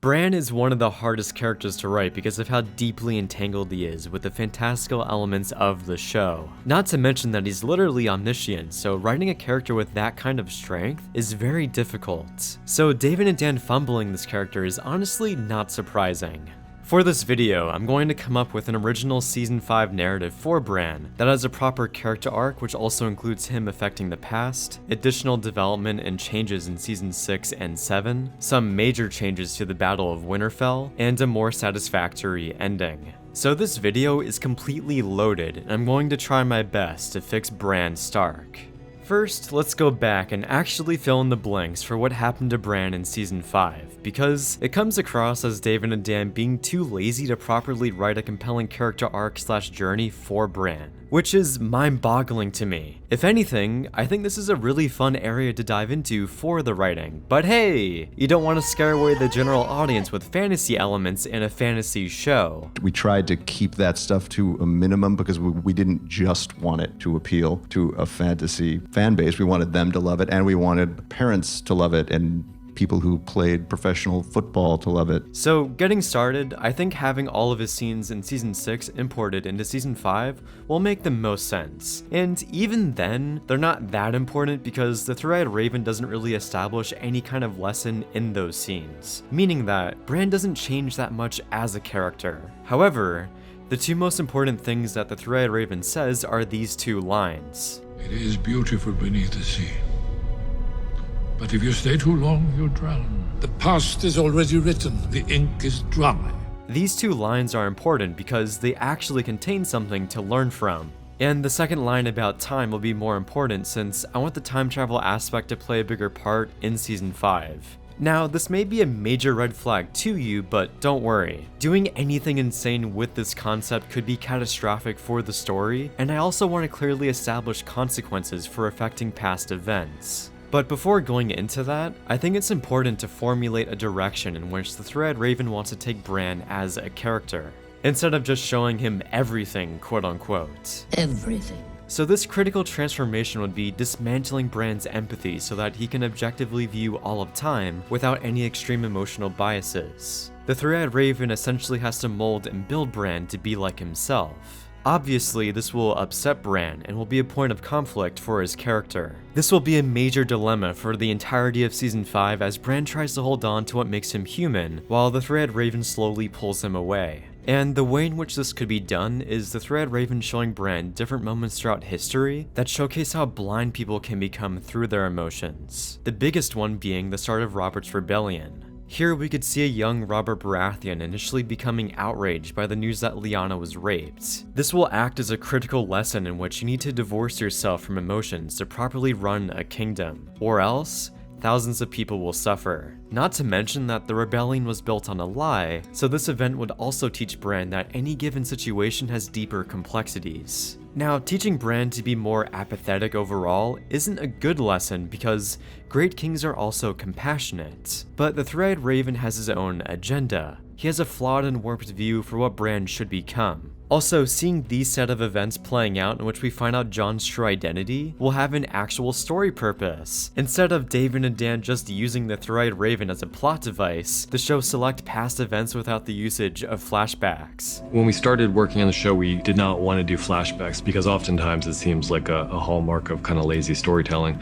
Bran is one of the hardest characters to write because of how deeply entangled he is with the fantastical elements of the show. Not to mention that he's literally omniscient, so writing a character with that kind of strength is very difficult. So David and Dan fumbling this character is honestly not surprising. For this video, I'm going to come up with an original Season 5 narrative for Bran that has a proper character arc which also includes him affecting the past, additional development and changes in Season 6 and 7, some major changes to the Battle of Winterfell, and a more satisfactory ending. So this video is completely loaded, and I'm going to try my best to fix Bran Stark. First, let's go back and actually fill in the blanks for what happened to Bran in Season 5, because it comes across as David and Dan being too lazy to properly write a compelling character arc / journey for Bran, which is mind-boggling to me. If anything, I think this is a really fun area to dive into for the writing, but hey, you don't want to scare away the general audience with fantasy elements in a fantasy show. We tried to keep that stuff to a minimum because we didn't just want it to appeal to a fantasy fan base. We wanted them to love it, and we wanted parents to love it, and people who played professional football to love it. So getting started, I think having all of his scenes in Season 6 imported into Season 5 will make the most sense. And even then, they're not that important because the Three-Eyed Raven doesn't really establish any kind of lesson in those scenes, meaning that Bran doesn't change that much as a character. However, the two most important things that the Three-Eyed Raven says are these two lines. It is beautiful beneath the sea. But if you stay too long, you'll drown. The past is already written. The ink is dry. These two lines are important because they actually contain something to learn from. And the second line about time will be more important since I want the time travel aspect to play a bigger part in Season 5. Now, this may be a major red flag to you, but don't worry. Doing anything insane with this concept could be catastrophic for the story, and I also want to clearly establish consequences for affecting past events. But before going into that, I think it's important to formulate a direction in which the Three-Eyed Raven wants to take Bran as a character, instead of just showing him everything, quote unquote. Everything. So this critical transformation would be dismantling Bran's empathy so that he can objectively view all of time without any extreme emotional biases. The Three-Eyed Raven essentially has to mold and build Bran to be like himself. Obviously, this will upset Bran and will be a point of conflict for his character. This will be a major dilemma for the entirety of Season 5 as Bran tries to hold on to what makes him human, while the Three-Eyed Raven slowly pulls him away. And the way in which this could be done is the Three-Eyed Raven showing Bran different moments throughout history that showcase how blind people can become through their emotions. The biggest one being the start of Robert's Rebellion. Here we could see a young Robert Baratheon initially becoming outraged by the news that Lyanna was raped. This will act as a critical lesson in which you need to divorce yourself from emotions to properly run a kingdom, or else thousands of people will suffer. Not to mention that the rebellion was built on a lie, so this event would also teach Bran that any given situation has deeper complexities. Now, teaching Bran to be more apathetic overall isn't a good lesson because great kings are also compassionate. But the Three-Eyed Raven has his own agenda. He has a flawed and warped view for what Bran should become. Also, seeing these set of events playing out in which we find out Jon's true identity will have an actual story purpose. Instead of David and Dan just using the Three-Eyed Raven as a plot device, the show select past events without the usage of flashbacks. When we started working on the show, we did not want to do flashbacks because oftentimes it seems like a hallmark of kind of lazy storytelling.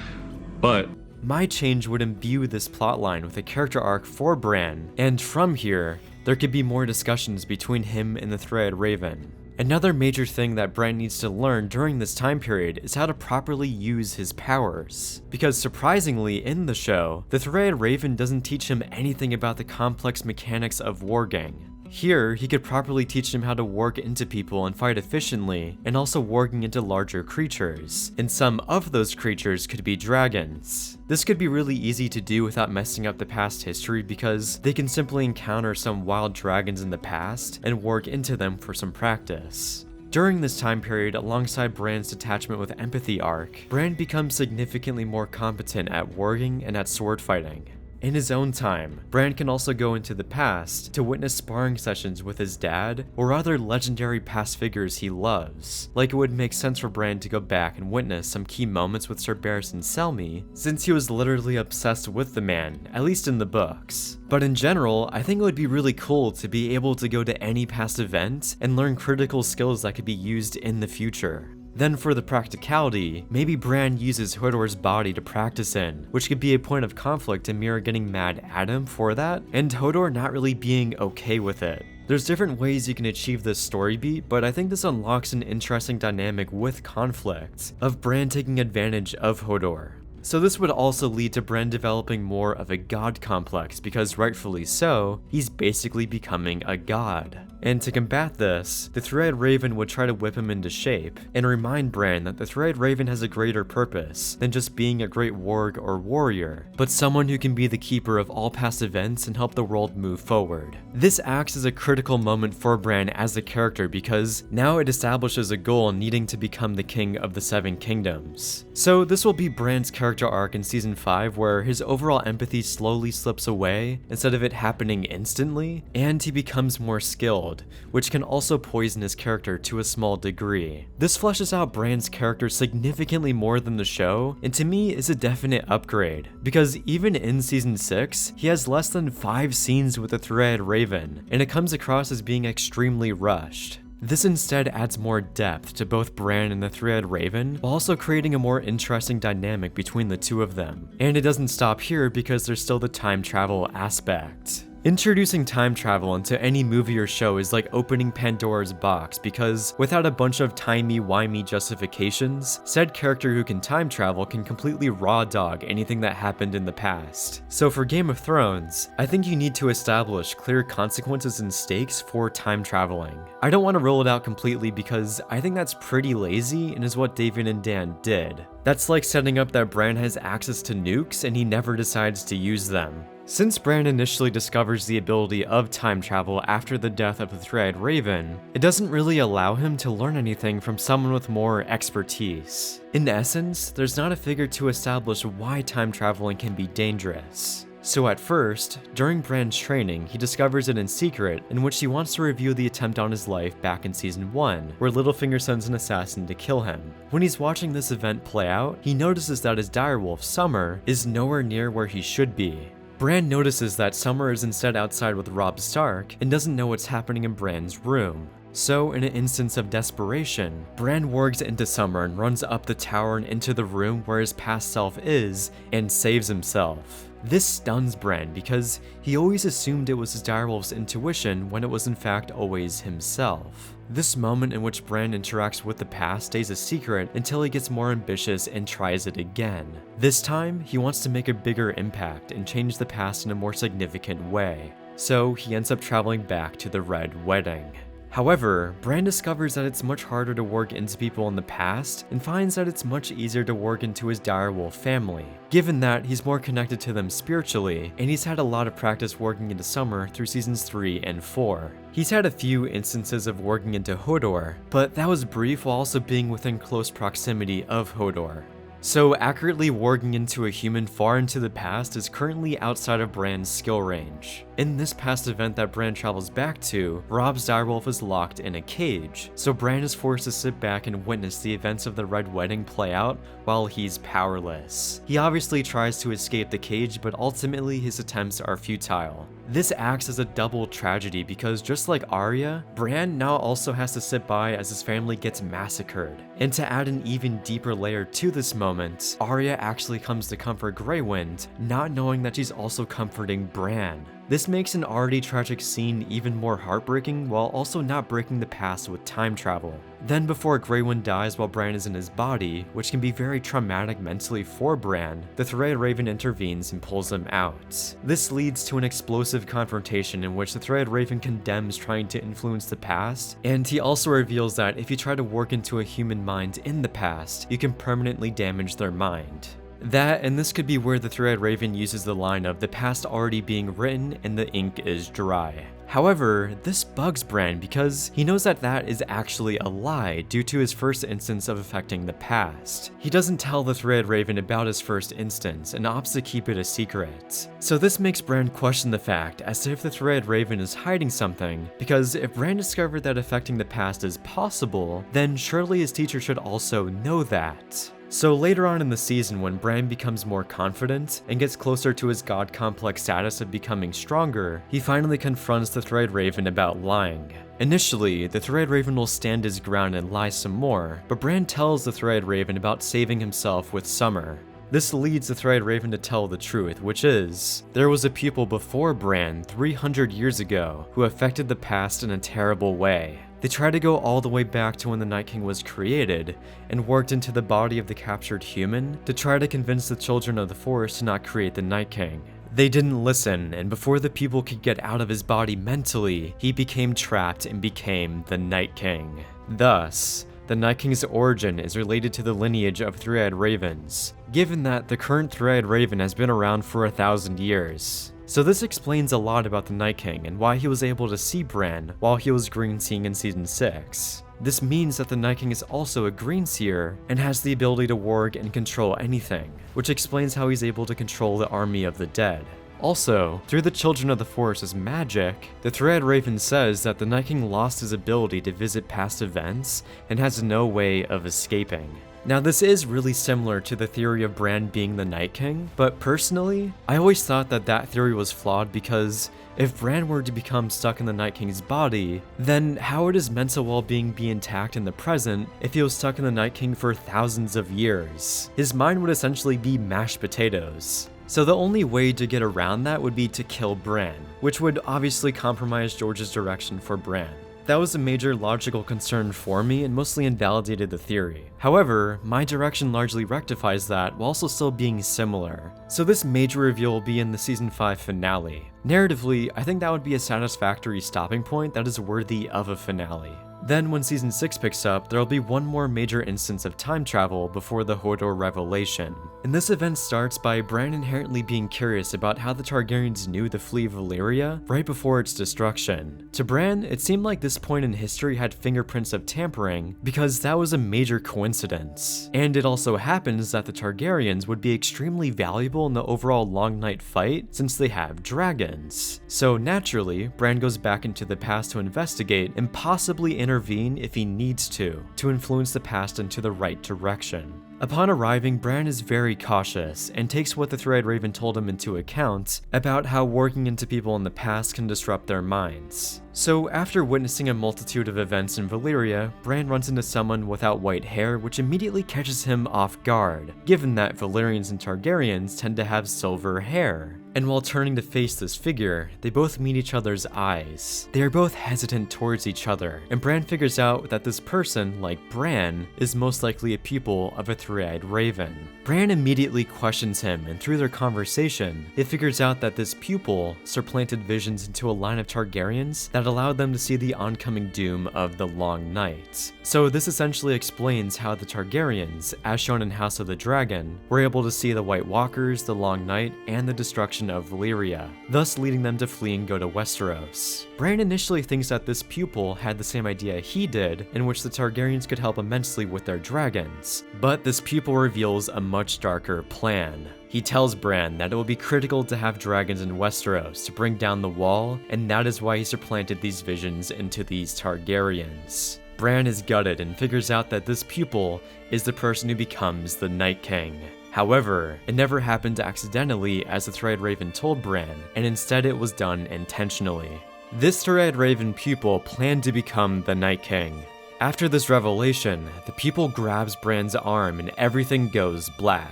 But my change would imbue this plotline with a character arc for Bran, and from here, there could be more discussions between him and the Three-Eyed Raven. Another major thing that Bran needs to learn during this time period is how to properly use his powers. Because surprisingly in the show, the Three-Eyed Raven doesn't teach him anything about the complex mechanics of warging. Here, he could properly teach him how to warg into people and fight efficiently, and also warging into larger creatures, and some of those creatures could be dragons. This could be really easy to do without messing up the past history because they can simply encounter some wild dragons in the past and warg into them for some practice. During this time period, alongside Bran's detachment with empathy arc, Bran becomes significantly more competent at warging and at sword fighting. In his own time, Bran can also go into the past to witness sparring sessions with his dad or other legendary past figures he loves. Like it would make sense for Bran to go back and witness some key moments with Sir Barristan Selmy, since he was literally obsessed with the man, at least in the books. But in general, I think it would be really cool to be able to go to any past event and learn critical skills that could be used in the future. Then for the practicality, maybe Bran uses Hodor's body to practice in, which could be a point of conflict in Mira getting mad at him for that, and Hodor not really being okay with it. There's different ways you can achieve this story beat, but I think this unlocks an interesting dynamic with conflict, of Bran taking advantage of Hodor. So this would also lead to Bran developing more of a god complex, because rightfully so, he's basically becoming a god. And to combat this, the Three-Eyed Raven would try to whip him into shape, and remind Bran that the Three-Eyed Raven has a greater purpose than just being a great warg or warrior, but someone who can be the keeper of all past events and help the world move forward. This acts as a critical moment for Bran as a character because now it establishes a goal needing to become the king of the Seven Kingdoms. So this will be Bran's character arc in season 5 where his overall empathy slowly slips away instead of it happening instantly, and he becomes more skilled, which can also poison his character to a small degree. This fleshes out Bran's character significantly more than the show, and to me is a definite upgrade, because even in season 6, he has less than 5 scenes with the Three-Eyed Raven, and it comes across as being extremely rushed. This instead adds more depth to both Bran and the Three-Eyed Raven, while also creating a more interesting dynamic between the two of them. And it doesn't stop here because there's still the time travel aspect. Introducing time travel into any movie or show is like opening Pandora's box, because without a bunch of timey-wimey justifications, said character who can time travel can completely raw dog anything that happened in the past. So for Game of Thrones, I think you need to establish clear consequences and stakes for time traveling. I don't want to roll it out completely because I think that's pretty lazy and is what David and Dan did. That's like setting up that Bran has access to nukes and he never decides to use them. Since Bran initially discovers the ability of time travel after the death of the Three-Eyed Raven, it doesn't really allow him to learn anything from someone with more expertise. In essence, there's not a figure to establish why time traveling can be dangerous. So at first, during Bran's training, he discovers it in secret, in which he wants to review the attempt on his life back in season 1, where Littlefinger sends an assassin to kill him. When he's watching this event play out, he notices that his direwolf, Summer, is nowhere near where he should be. Bran notices that Summer is instead outside with Robb Stark and doesn't know what's happening in Bran's room. So in an instance of desperation, Bran wargs into Summer and runs up the tower and into the room where his past self is and saves himself. This stuns Bran because he always assumed it was his direwolf's intuition when it was in fact always himself. This moment in which Bran interacts with the past stays a secret until he gets more ambitious and tries it again. This time, he wants to make a bigger impact and change the past in a more significant way. So he ends up traveling back to the Red Wedding. However, Bran discovers that it's much harder to warg into people in the past and finds that it's much easier to warg into his direwolf family, given that he's more connected to them spiritually, and he's had a lot of practice warging into Summer through seasons 3 and 4. He's had a few instances of warging into Hodor, but that was brief while also being within close proximity of Hodor. So accurately warging into a human far into the past is currently outside of Bran's skill range. In this past event that Bran travels back to, Robb's direwolf is locked in a cage, so Bran is forced to sit back and witness the events of the Red Wedding play out while he's powerless. He obviously tries to escape the cage, but ultimately his attempts are futile. This acts as a double tragedy because just like Arya, Bran now also has to sit by as his family gets massacred. And to add an even deeper layer to this moment, Arya actually comes to comfort Grey Wind, not knowing that she's also comforting Bran. This makes an already tragic scene even more heartbreaking while also not breaking the past with time travel. Then before Grey Wind dies while Bran is in his body, which can be very traumatic mentally for Bran, the Three-Eyed Raven intervenes and pulls him out. This leads to an explosive confrontation in which the Three-Eyed Raven condemns trying to influence the past, and he also reveals that if you try to work into a human mind in the past, you can permanently damage their mind. That, and this could be where the Three-Eyed Raven uses the line of the past already being written and the ink is dry. However, this bugs Bran because he knows that that is actually a lie due to his first instance of affecting the past. He doesn't tell the Three-Eyed Raven about his first instance and opts to keep it a secret. So this makes Bran question the fact as to if the Three-Eyed Raven is hiding something, because if Bran discovered that affecting the past is possible, then surely his teacher should also know that. So later on in the season, when Bran becomes more confident and gets closer to his god complex status of becoming stronger, he finally confronts the Three-Eyed Raven about lying. Initially, the Three-Eyed Raven will stand his ground and lie some more, but Bran tells the Three-Eyed Raven about saving himself with Summer. This leads the Three-Eyed Raven to tell the truth, which is, there was a pupil before Bran 300 years ago who affected the past in a terrible way. They try to go all the way back to when the Night King was created, and worked into the body of the captured human to try to convince the children of the Forest to not create the Night King. They didn't listen, and before the people could get out of his body mentally, he became trapped and became the Night King. Thus, the Night King's origin is related to the lineage of Three-Eyed Ravens, given that the current Three-Eyed Raven has been around for 1,000 years. So this explains a lot about the Night King and why he was able to see Bran while he was green seeing in season 6. This means that the Night King is also a green seer and has the ability to warg and control anything, which explains how he's able to control the army of the dead. Also, through the Children of the Forest's magic, the Three-Eyed Raven says that the Night King lost his ability to visit past events and has no way of escaping. Now this is really similar to the theory of Bran being the Night King, but personally, I always thought that that theory was flawed because if Bran were to become stuck in the Night King's body, then how would his mental well-being be intact in the present if he was stuck in the Night King for thousands of years? His mind would essentially be mashed potatoes. So the only way to get around that would be to kill Bran, which would obviously compromise George's direction for Bran. That was a major logical concern for me and mostly invalidated the theory. However, my direction largely rectifies that while also still being similar. So this major reveal will be in the season 5 finale. Narratively, I think that would be a satisfactory stopping point that is worthy of a finale. Then when season 6 picks up, there will be one more major instance of time travel before the Hodor revelation. And this event starts by Bran inherently being curious about how the Targaryens knew to flee Valyria right before its destruction. To Bran, it seemed like this point in history had fingerprints of tampering because that was a major coincidence. And it also happens that the Targaryens would be extremely valuable in the overall Long Night fight since they have dragons. So naturally, Bran goes back into the past to investigate and possibly intervene if he needs to influence the past into the right direction. Upon arriving, Bran is very cautious and takes what the Three-Eyed Raven told him into account about how working into people in the past can disrupt their minds. So after witnessing a multitude of events in Valyria, Bran runs into someone without white hair, which immediately catches him off guard, given that Valyrians and Targaryens tend to have silver hair. And while turning to face this figure, they both meet each other's eyes. They are both hesitant towards each other, and Bran figures out that this person, like Bran, is most likely a pupil of a Three-Eyed Raven. Bran immediately questions him, and through their conversation, it figures out that this pupil supplanted visions into a line of Targaryens that allowed them to see the oncoming doom of the Long Night. So this essentially explains how the Targaryens, as shown in House of the Dragon, were able to see the White Walkers, the Long Night, and the destruction of Valyria, thus leading them to flee and go to Westeros. Bran initially thinks that this pupil had the same idea he did, in which the Targaryens could help immensely with their dragons, but this pupil reveals a much darker plan. He tells Bran that it will be critical to have dragons in Westeros to bring down the wall, and that is why he supplanted these visions into these Targaryens. Bran is gutted and figures out that this pupil is the person who becomes the Night King. However, it never happened accidentally as the Three-Eyed Raven told Bran, and instead it was done intentionally. This Three-Eyed Raven pupil planned to become the Night King. After this revelation, the pupil grabs Bran's arm and everything goes black.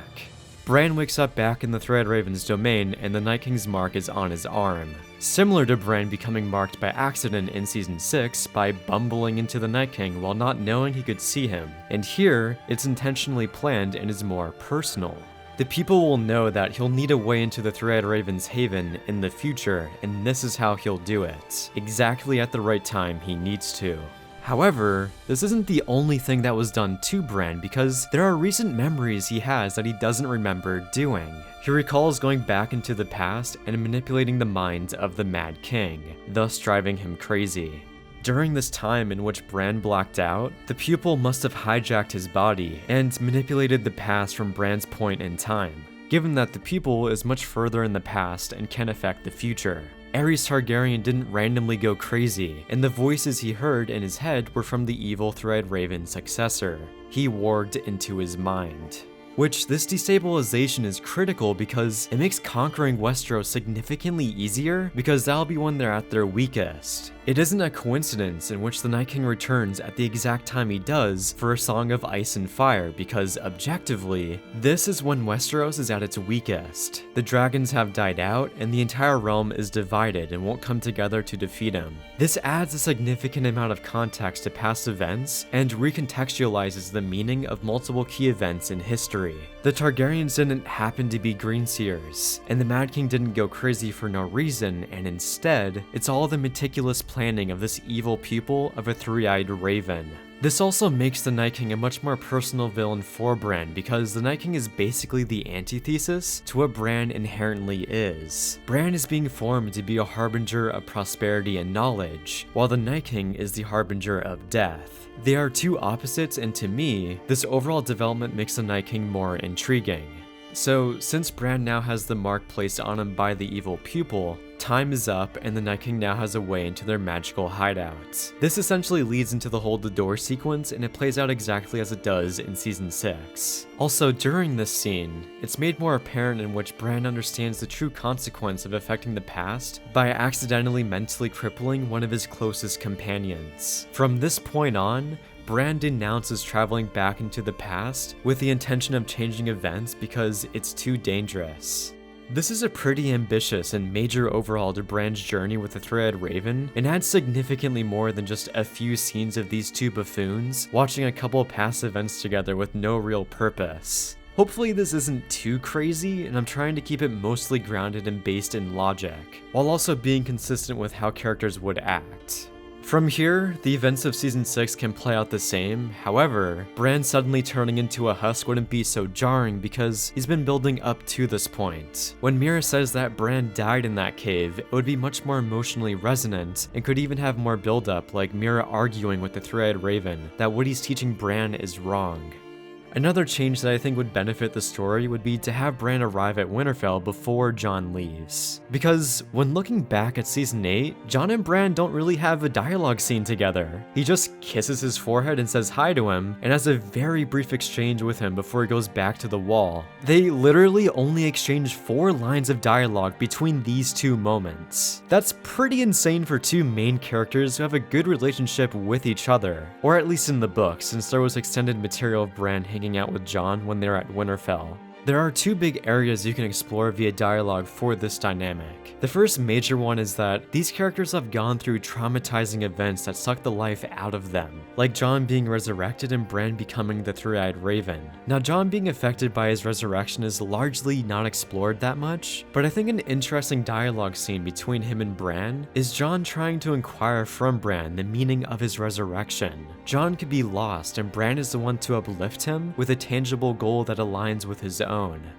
Bran wakes up back in the Three-Eyed Raven's domain and the Night King's mark is on his arm. Similar to Bran becoming marked by accident in season 6 by bumbling into the Night King while not knowing he could see him, and here, it's intentionally planned and is more personal. The people will know that he'll need a way into the Three-Eyed Raven's haven in the future, and this is how he'll do it, exactly at the right time he needs to. However, this isn't the only thing that was done to Bran because there are recent memories he has that he doesn't remember doing. He recalls going back into the past and manipulating the mind of the Mad King. thus driving him crazy. During this time in which Bran blacked out, the pupil must have hijacked his body and manipulated the past from Bran's point in time, given that the pupil is much further in the past and can affect the future. Aerys Targaryen didn't randomly go crazy, and the voices he heard in his head were from the evil Three-Eyed Raven's successor. He warged into his mind. Which, this destabilization is critical because it makes conquering Westeros significantly easier, because that'll be when they're at their weakest. It isn't a coincidence in which the Night King returns at the exact time he does for a Song of Ice and Fire, because objectively, this is when Westeros is at its weakest. The dragons have died out, and the entire realm is divided and won't come together to defeat him. This adds a significant amount of context to past events and recontextualizes the meaning of multiple key events in history. The Targaryens didn't happen to be Greenseers, and the Mad King didn't go crazy for no reason, and instead, it's all the meticulous planning of this evil pupil of a three-eyed raven. This also makes the Night King a much more personal villain for Bran, because the Night King is basically the antithesis to what Bran inherently is. Bran is being formed to be a harbinger of prosperity and knowledge, while the Night King is the harbinger of death. They are two opposites, and to me, this overall development makes the Night King more intriguing. So, since Bran now has the mark placed on him by the evil pupil, time is up and the Night King now has a way into their magical hideouts. This essentially leads into the Hold the Door sequence, and it plays out exactly as it does in Season 6. Also, during this scene, it's made more apparent in which Bran understands the true consequence of affecting the past by accidentally mentally crippling one of his closest companions. From this point on, Bran denounces traveling back into the past with the intention of changing events because it's too dangerous. This is a pretty ambitious and major overhaul to Bran's journey with the Three-Eyed Raven, and adds significantly more than just a few scenes of these two buffoons watching a couple past events together with no real purpose. Hopefully this isn't too crazy, and I'm trying to keep it mostly grounded and based in logic, while also being consistent with how characters would act. From here, the events of Season 6 can play out the same. However, Bran suddenly turning into a husk wouldn't be so jarring because he's been building up to this point. When Mira says that Bran died in that cave, it would be much more emotionally resonant and could even have more build-up, like Mira arguing with the Three-Eyed Raven that what he's teaching Bran is wrong. Another change that I think would benefit the story would be to have Bran arrive at Winterfell before Jon leaves. Because when looking back at Season 8, Jon and Bran don't really have a dialogue scene together. He just kisses his forehead and says hi to him, and has a very brief exchange with him before he goes back to the wall. They literally only exchange 4 lines of dialogue between these two moments. That's pretty insane for two main characters who have a good relationship with each other, or at least in the book, since there was extended material of Bran hanging out with Jon when they're at Winterfell. There are 2 big areas you can explore via dialogue for this dynamic. The first major one is that these characters have gone through traumatizing events that suck the life out of them, like Jon being resurrected and Bran becoming the Three-Eyed Raven. Now, Jon being affected by his resurrection is largely not explored that much, but I think an interesting dialogue scene between him and Bran is Jon trying to inquire from Bran the meaning of his resurrection. Jon could be lost, and Bran is the one to uplift him with a tangible goal that aligns with his own.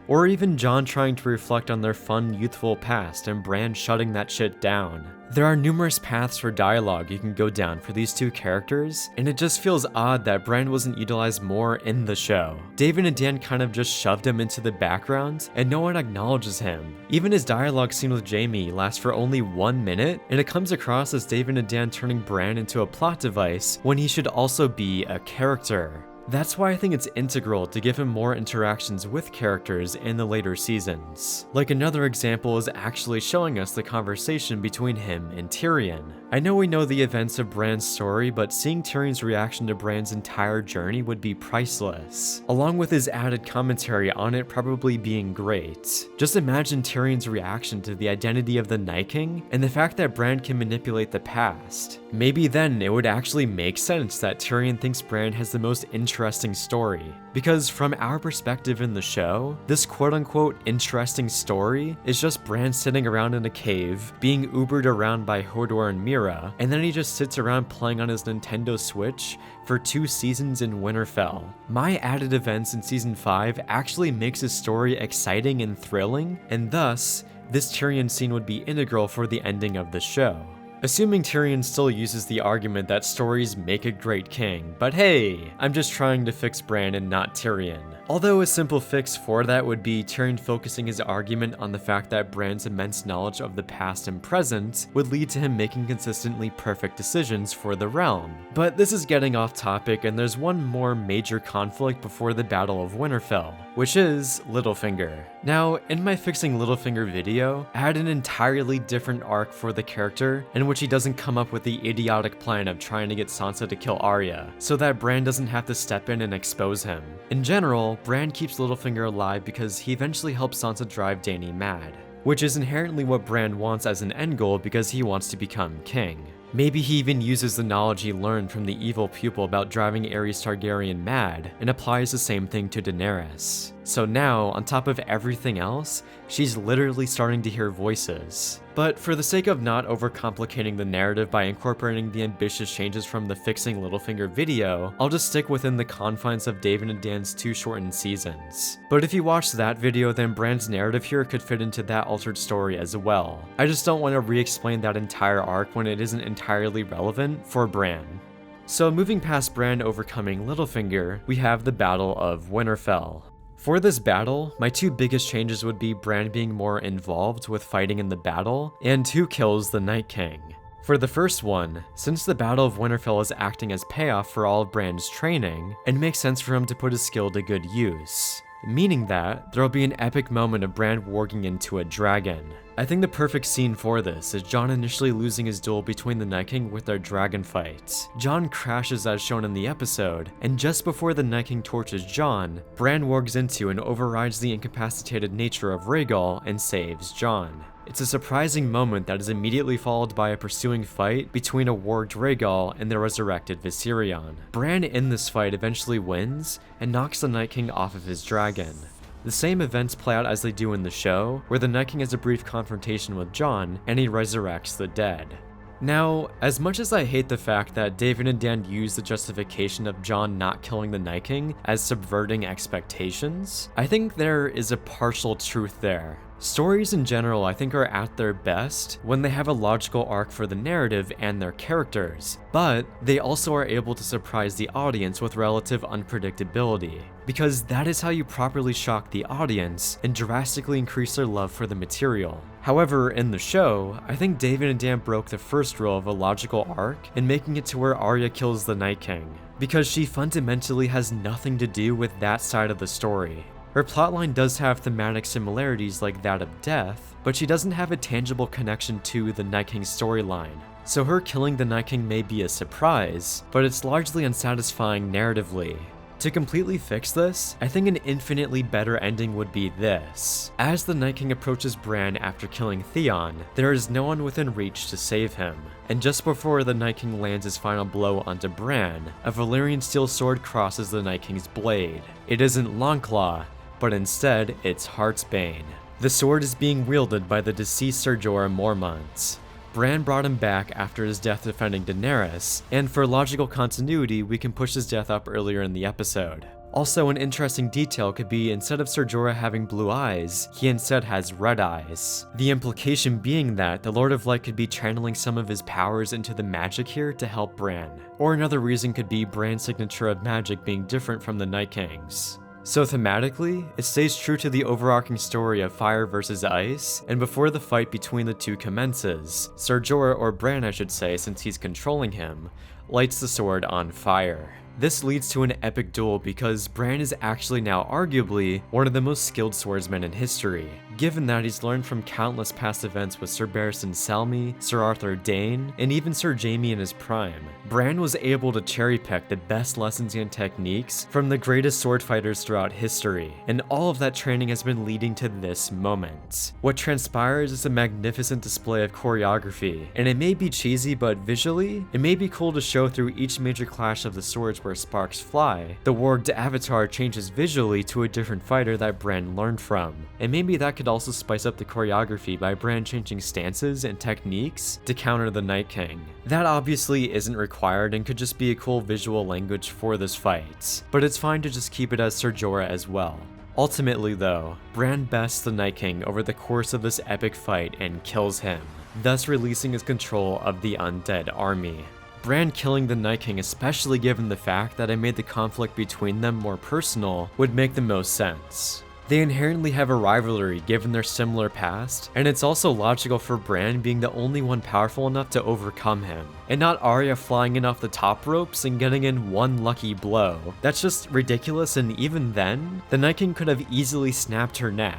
Or even Jon trying to reflect on their fun, youthful past and Bran shutting that shit down. There are numerous paths for dialogue you can go down for these two characters, and it just feels odd that Bran wasn't utilized more in the show. David and Dan kind of just shoved him into the background, and no one acknowledges him. Even his dialogue scene with Jaime lasts for only 1 minute, and it comes across as David and Dan turning Bran into a plot device when he should also be a character. That's why I think it's integral to give him more interactions with characters in the later seasons. Like, another example is actually showing us the conversation between him and Tyrion. I know we know the events of Bran's story, but seeing Tyrion's reaction to Bran's entire journey would be priceless, along with his added commentary on it probably being great. Just imagine Tyrion's reaction to the identity of the Night King and the fact that Bran can manipulate the past. Maybe then it would actually make sense that Tyrion thinks Bran has the most interesting story. Because from our perspective in the show, this quote-unquote interesting story is just Bran sitting around in a cave, being Ubered around by Hodor and Mira, and then he just sits around playing on his Nintendo Switch for 2 seasons in Winterfell. My added events in Season 5 actually makes his story exciting and thrilling, and thus, this Tyrion scene would be integral for the ending of the show. Assuming Tyrion still uses the argument that stories make a great king, but hey, I'm just trying to fix Bran and not Tyrion. Although a simple fix for that would be Tyrion focusing his argument on the fact that Bran's immense knowledge of the past and present would lead to him making consistently perfect decisions for the realm. But this is getting off topic, and there's one more major conflict before the Battle of Winterfell, which is Littlefinger. Now, in my Fixing Littlefinger video, I had an entirely different arc for the character in which he doesn't come up with the idiotic plan of trying to get Sansa to kill Arya, so that Bran doesn't have to step in and expose him. In general, Bran keeps Littlefinger alive because he eventually helps Sansa drive Dany mad, which is inherently what Bran wants as an end goal because he wants to become king. Maybe he even uses the knowledge he learned from the evil pupil about driving Aerys Targaryen mad and applies the same thing to Daenerys. So now, on top of everything else, she's literally starting to hear voices. But for the sake of not overcomplicating the narrative by incorporating the ambitious changes from the Fixing Littlefinger video, I'll just stick within the confines of David and Dan's 2 shortened seasons. But if you watch that video, then Bran's narrative here could fit into that altered story as well. I just don't want to re-explain that entire arc when it isn't entirely relevant for Bran. So moving past Bran overcoming Littlefinger, we have the Battle of Winterfell. For this battle, my 2 biggest changes would be Bran being more involved with fighting in the battle, and who kills the Night King. For the first one, since the Battle of Winterfell is acting as payoff for all of Bran's training, it makes sense for him to put his skill to good use, meaning that there'll be an epic moment of Bran warging into a dragon. I think the perfect scene for this is Jon initially losing his duel between the Night King with their dragon fight. Jon crashes as shown in the episode, and just before the Night King torches Jon, Bran wargs into and overrides the incapacitated nature of Rhaegal and saves Jon. It's a surprising moment that is immediately followed by a pursuing fight between a warged Rhaegal and the resurrected Viserion. Bran in this fight eventually wins and knocks the Night King off of his dragon. The same events play out as they do in the show, where the Night King has a brief confrontation with Jon and he resurrects the dead. Now, as much as I hate the fact that David and Dan use the justification of Jon not killing the Night King as subverting expectations, I think there is a partial truth there. Stories in general, I think, are at their best when they have a logical arc for the narrative and their characters, but they also are able to surprise the audience with relative unpredictability, because that is how you properly shock the audience and drastically increase their love for the material. However, in the show, I think David and Dan broke the first rule of a logical arc in making it to where Arya kills the Night King, because she fundamentally has nothing to do with that side of the story. Her plotline does have thematic similarities like that of death, but she doesn't have a tangible connection to the Night King's storyline. So her killing the Night King may be a surprise, but it's largely unsatisfying narratively. To completely fix this, I think an infinitely better ending would be this. As the Night King approaches Bran after killing Theon, there is no one within reach to save him. And just before the Night King lands his final blow onto Bran, a Valyrian steel sword crosses the Night King's blade. It isn't Longclaw, but instead it's Heartsbane. The sword is being wielded by the deceased Ser Jorah Mormont. Bran brought him back after his death defending Daenerys, and for logical continuity, we can push his death up earlier in the episode. Also, an interesting detail could be instead of Ser Jorah having blue eyes, he instead has red eyes. The implication being that the Lord of Light could be channeling some of his powers into the magic here to help Bran. Or another reason could be Bran's signature of magic being different from the Night King's. So thematically, it stays true to the overarching story of fire versus ice, and before the fight between the two commences, Ser Jorah, or Bran I should say since he's controlling him, lights the sword on fire. This leads to an epic duel because Bran is actually now arguably one of the most skilled swordsmen in history, given that he's learned from countless past events with Sir Barristan Selmy, Sir Arthur Dayne, and even Sir Jaime in his prime. Bran was able to cherry-pick the best lessons and techniques from the greatest sword fighters throughout history, and all of that training has been leading to this moment. What transpires is a magnificent display of choreography, and it may be cheesy, but visually, it may be cool to show through each major clash of the swords where sparks fly, the warged avatar changes visually to a different fighter that Bran learned from, and maybe that could also spice up the choreography by Bran changing stances and techniques to counter the Night King. That obviously isn't required and could just be a cool visual language for this fight, but it's fine to just keep it as Ser Jorah as well. Ultimately though, Bran bests the Night King over the course of this epic fight and kills him. thus releasing his control of the undead army. Bran killing the Night King, especially given the fact that it made the conflict between them more personal, would make the most sense. They inherently have a rivalry given their similar past, and it's also logical for Bran being the only one powerful enough to overcome him, and not Arya flying in off the top ropes and getting in one lucky blow. That's just ridiculous, and even then, the Night King could have easily snapped her neck.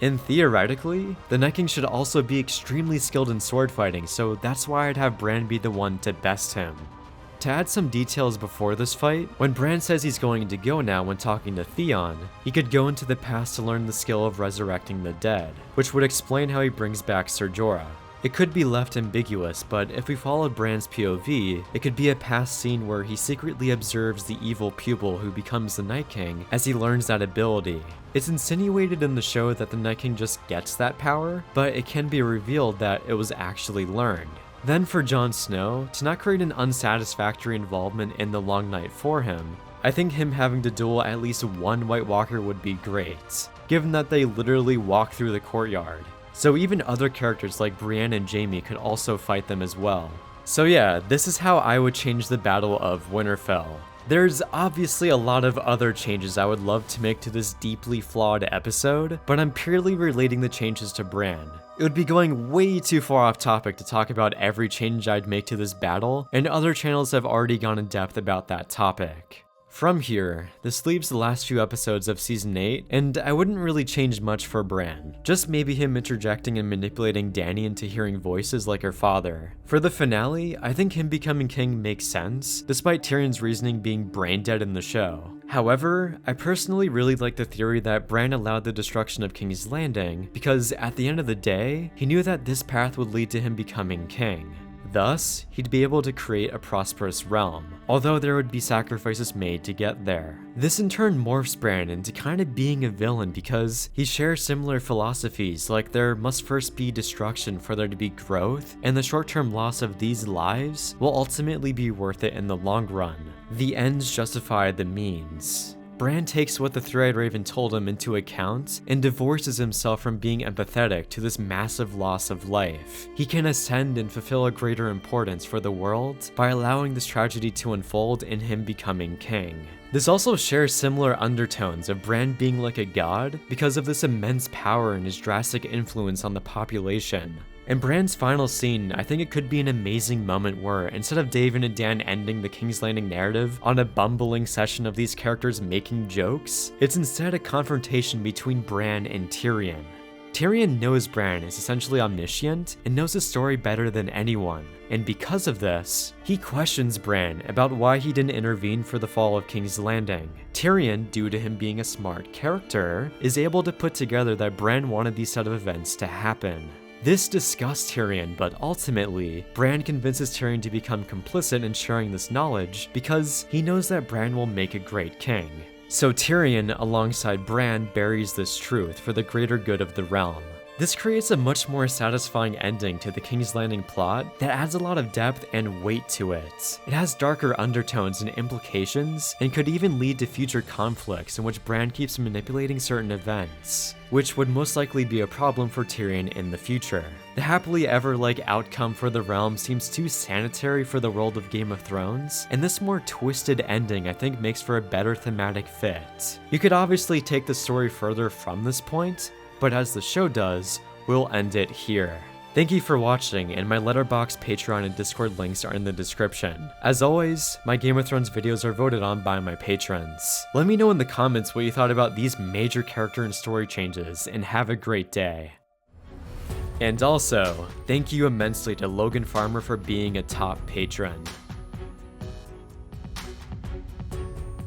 And theoretically, the Night King should also be extremely skilled in sword fighting, so that's why I'd have Bran be the one to best him. To add some details before this fight, when Bran says he's going to go now when talking to Theon, he could go into the past to learn the skill of resurrecting the dead, which would explain how he brings back Ser Jorah. It could be left ambiguous, but if we followed Bran's POV, it could be a past scene where he secretly observes the evil pupil who becomes the Night King as he learns that ability. It's insinuated in the show that the Night King just gets that power, but it can be revealed that it was actually learned. Then for Jon Snow, to not create an unsatisfactory involvement in the Long Night for him, I think him having to duel at least one White Walker would be great, given that they literally walk through the courtyard. So even other characters like Brienne and Jaime could also fight them as well. So yeah, this is how I would change the Battle of Winterfell. There's obviously a lot of other changes I would love to make to this deeply flawed episode, but I'm purely relating the changes to Bran. It would be going way too far off topic to talk about every change I'd make to this battle, and other channels have already gone in depth about that topic. From here, this leaves the last few episodes of Season 8, and I wouldn't really change much for Bran. Just maybe him interjecting and manipulating Dany into hearing voices like her father. For the finale, I think him becoming king makes sense, despite Tyrion's reasoning being brain dead in the show. However, I personally really like the theory that Bran allowed the destruction of King's Landing, because at the end of the day, he knew that this path would lead to him becoming king. Thus, he'd be able to create a prosperous realm, although there would be sacrifices made to get there. This in turn morphs Bran into kind of being a villain because he shares similar philosophies, like there must first be destruction for there to be growth, and the short-term loss of these lives will ultimately be worth it in the long run. The ends justify the means. Bran takes what the Three-Eyed Raven told him into account and divorces himself from being empathetic to this massive loss of life. He can ascend and fulfill a greater importance for the world by allowing this tragedy to unfold in him becoming king. This also shares similar undertones of Bran being like a god because of this immense power and his drastic influence on the population. In Bran's final scene, I think it could be an amazing moment where, instead of David and Dan ending the King's Landing narrative on a bumbling session of these characters making jokes, it's instead a confrontation between Bran and Tyrion. Tyrion knows Bran is essentially omniscient and knows the story better than anyone, and because of this, he questions Bran about why he didn't intervene for the fall of King's Landing. Tyrion, due to him being a smart character, is able to put together that Bran wanted these set of events to happen. This disgusts Tyrion, but ultimately, Bran convinces Tyrion to become complicit in sharing this knowledge because he knows that Bran will make a great king. So Tyrion, alongside Bran, buries this truth for the greater good of the realm. This creates a much more satisfying ending to the King's Landing plot that adds a lot of depth and weight to it. It has darker undertones and implications, and could even lead to future conflicts in which Bran keeps manipulating certain events, which would most likely be a problem for Tyrion in the future. The happily ever-like outcome for the realm seems too sanitary for the world of Game of Thrones, and this more twisted ending I think makes for a better thematic fit. You could obviously take the story further from this point, but as the show does, we'll end it here. Thank you for watching, and my Letterboxd, Patreon, and Discord links are in the description. As always, my Game of Thrones videos are voted on by my patrons. Let me know in the comments what you thought about these major character and story changes, and have a great day. And also, thank you immensely to Logan Farmer for being a top patron.